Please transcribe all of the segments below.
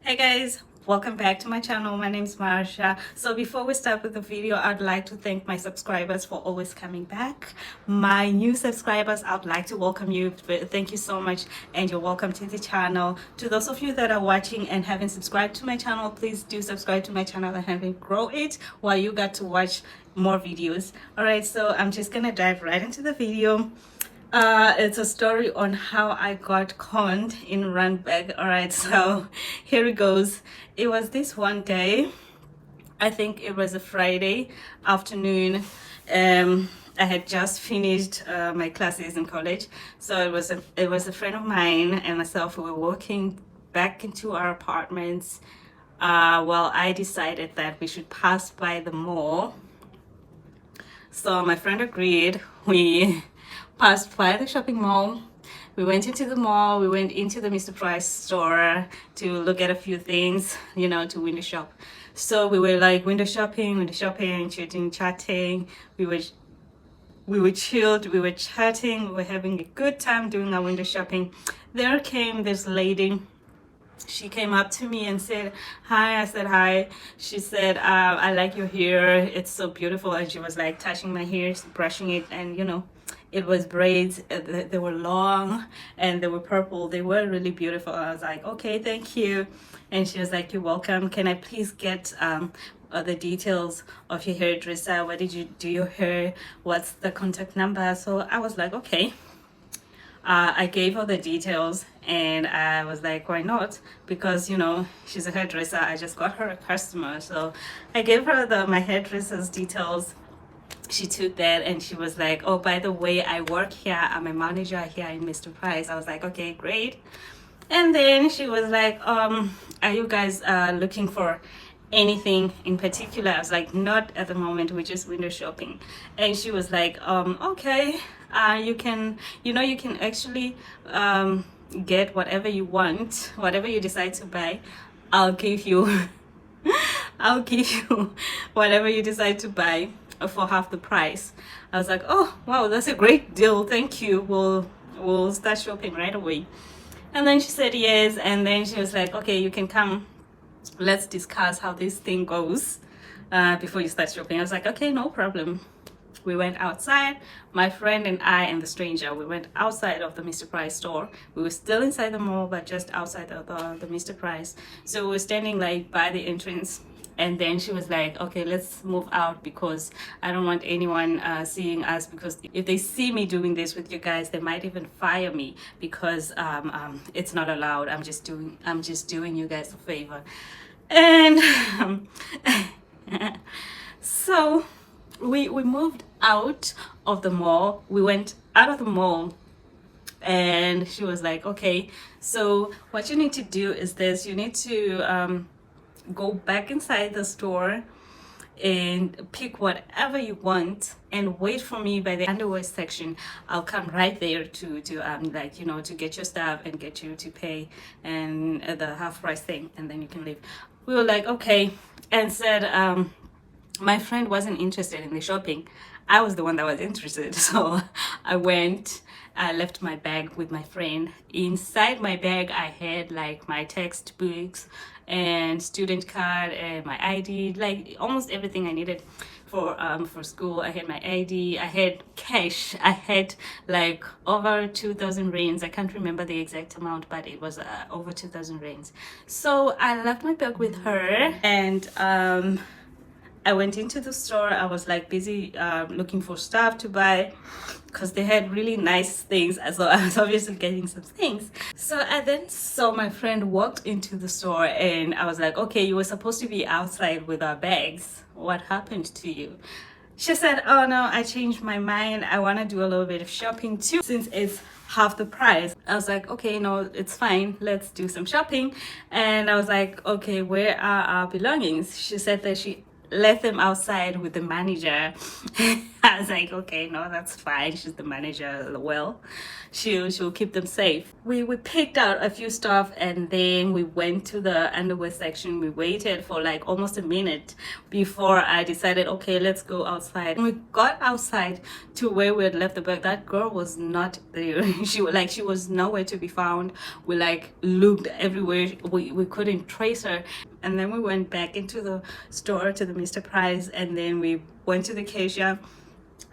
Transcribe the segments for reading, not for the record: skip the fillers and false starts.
Hey guys, welcome back to my channel. My name is Marsha. So before we start with the video, I'd like to thank my subscribers for always coming back. My new subscribers, I'd like to welcome you. Thank you so much, and you're welcome to the channel. To those of you that are watching and haven't subscribed to my channel, please do subscribe to my channel and help me grow it while you got to watch more videos. All right, so I'm just gonna dive right into the video. It's a story on how I got conned in Randburg. All right, so here it goes. It was this one day, I think it was a Friday afternoon. I had just finished my classes in college, so it was a friend of mine and myself who were walking back into our apartments. Well, I decided that we should pass by the mall, so my friend agreed. We passed by the shopping mall. We went into the mall. We went into the Mr. Price store to look at a few things, to window shop. So we were like window shopping, chatting. We were chilled. We were chatting. We were having a good time doing our window shopping. There came this lady. She came up to me and said hi. I said hi. She said, I like your hair, it's so beautiful. And she was like touching my hair, brushing it, and it was braids. They were long and they were purple. They were really beautiful. I was like, okay, thank you. And she was like, you're welcome. Can I please get the details of your hairdresser? Where did you do your hair? What's the contact number? So I was like, okay. I gave her the details, and I was like, why not? Because she's a hairdresser. I just got her a customer, so I gave her my hairdresser's details. She took that and she was like, oh, by the way, I work here. I'm a manager here in Mr. Price. I was like, okay, great. And then she was like, are you guys looking for anything in particular? I was like, not at the moment, we're just window shopping. And she was like, okay, you can actually get whatever you want, whatever you decide to buy. I'll give you I'll give you whatever you decide to buy for half the price. I was like, oh wow, that's a great deal, thank you, we'll start shopping right away. And then she said yes, and then she was like, okay, you can come, let's discuss how this thing goes before you start shopping. I was like, okay, no problem. We went outside, my friend and I and the stranger. We went outside of the Mr. Price store. We were still inside the mall, but just outside of the Mr. Price. So we were standing like by the entrance. And then she was like, okay, let's move out because I don't want anyone seeing us, because if they see me doing this with you guys, they might even fire me because it's not allowed. I'm just doing you guys a favor. And so we moved out of the mall. We went out of the mall, and she was like, okay, so what you need to do is this. You need to go back inside the store and pick whatever you want and wait for me by the underwear section. I'll come right there to get your stuff and get you to pay and the half price thing, and then you can leave. We were like, okay, and said my friend wasn't interested in the shopping. I was the one that was interested. So I went, I left my bag with my friend. Inside my bag, I had like my textbooks and student card and my ID, like almost everything I needed for school. I had my ID, I had cash, I had like over 2,000 rands. I can't remember the exact amount, but it was over 2,000 rands. So I left my bag with her, and I went into the store. I was like busy looking for stuff to buy because they had really nice things. So I was obviously getting some things. So I then saw my friend walked into the store, and I was like, okay, you were supposed to be outside with our bags. What happened to you? She said, oh no, I changed my mind. I want to do a little bit of shopping too, since it's half the price. I was like, okay, no, it's fine, let's do some shopping. And I was like, okay, where are our belongings? She said that she left them outside with the manager. I was like, okay, no, that's fine. She's the manager. Well, she'll keep them safe. We picked out a few stuff, and then we went to the underwear section. We waited for like almost a minute before I decided, okay, let's go outside. When we got outside to where we had left the bag, that girl was not there. She was nowhere to be found. We like looked everywhere. We couldn't trace her. And then we went back into the store to the Mr. Price, and then we went to the cashier.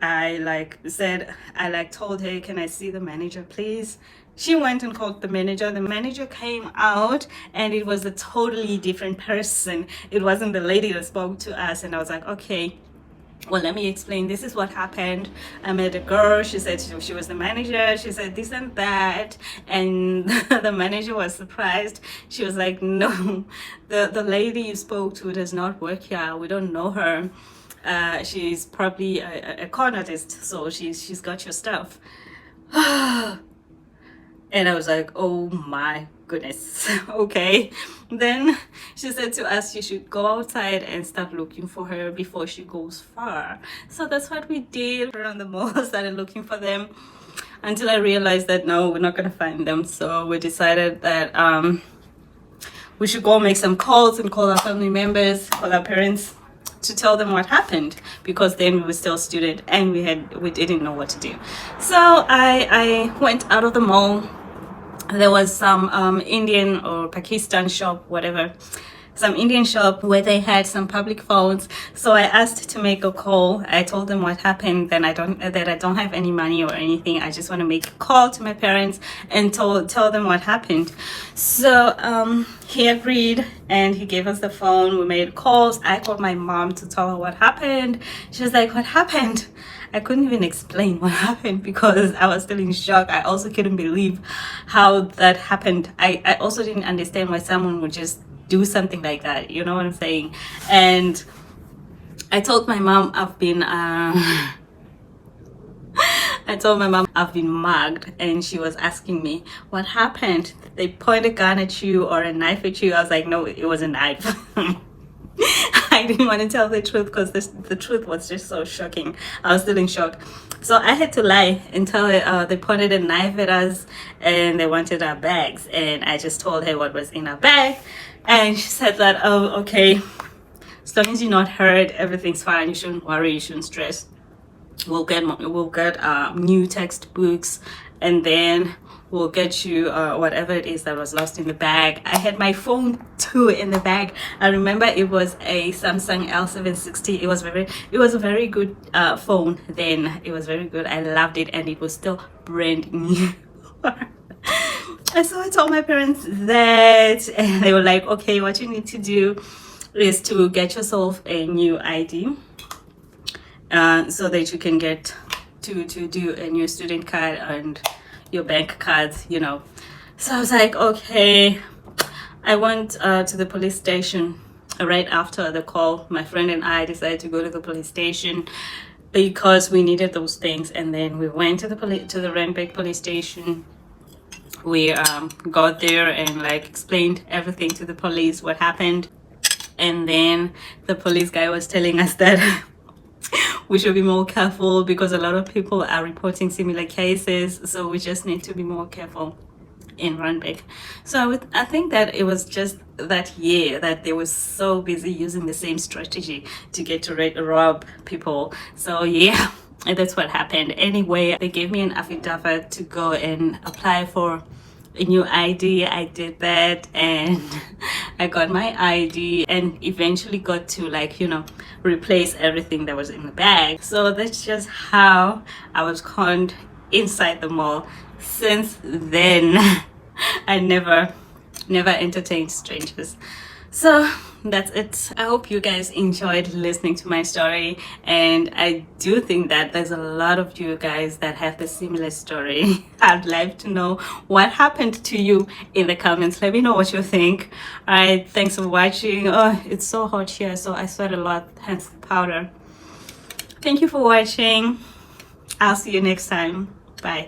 I told her, can I see the manager, please? She went and called the manager. The manager came out, and it was a totally different person. It wasn't the lady that spoke to us. And I was like, okay, well, let me explain. This is what happened. I met a girl. She said she was the manager. She said this and that, and the manager was surprised. She was like, no, the lady you spoke to does not work here. We don't know her. She's probably a con artist, so she's got your stuff. And I was like, oh my goodness. Okay. Then she said to us, you should go outside and start looking for her before she goes far. So that's what we did. Around the mall, started looking for them until I realized that no, we're not gonna find them. So we decided that we should go make some calls and call our family members, call our parents, to tell them what happened, because then we were still a student and we didn't know what to do. So I went out of the mall. There was some Indian or Pakistan shop, whatever, some Indian shop where they had some public phones. So I asked to make a call. I told them what happened, then I don't have any money or anything. I just want to make a call to my parents and tell them what happened. So he agreed, and he gave us the phone. We made calls. I called my mom to tell her what happened. She was like, what happened? I couldn't even explain what happened because I was still in shock. I also couldn't believe how that happened. I also didn't understand why someone would just do something like that. You know what I'm saying? And I told my mom I've been mugged, and she was asking me what happened. They point a gun at you or a knife at you? I was like, no, it was a knife. I didn't want to tell the truth because the truth was just so shocking. I was still in shock. So I had to lie and tell her they pointed a knife at us and they wanted our bags. And I just told her what was in our bag. And she said that, oh, okay, as long as you're not hurt, everything's fine. You shouldn't worry. You shouldn't stress. We'll get new textbooks, and then we'll get you whatever it is that was lost in the bag. I had my phone too in the bag. I remember it was a Samsung L760. It was a very good phone then. It was very good. I loved it, and it was still brand new. And so I told my parents that, and they were like, okay, what you need to do is to get yourself a new ID so that you can get to do a new student card and your bank cards, you know. So I was like, okay. I went to the police station right after the call. My friend and I decided to go to the police station because we needed those things. And then we went to the Randburg police station. We got there and like explained everything to the police, what happened. And then the police guy was telling us that we should be more careful because a lot of people are reporting similar cases. So we just need to be more careful in Randburg. So I think that it was just that year that they were so busy using the same strategy to get to rob people. So yeah, that's what happened. Anyway, they gave me an affidavit to go and apply for a new ID. I did that and I got my ID and eventually got to, like, you know, replace everything that was in the bag. So that's just how I was conned inside the mall. Since then I never entertained strangers. So that's it. I hope you guys enjoyed listening to my story, and I do think that there's a lot of you guys that have the similar story. I'd like to know what happened to you in the comments. Let me know what you think. All right, thanks for watching. Oh, it's so hot here, so I sweat a lot, hence the powder. Thank you for watching. I'll see you next time. Bye.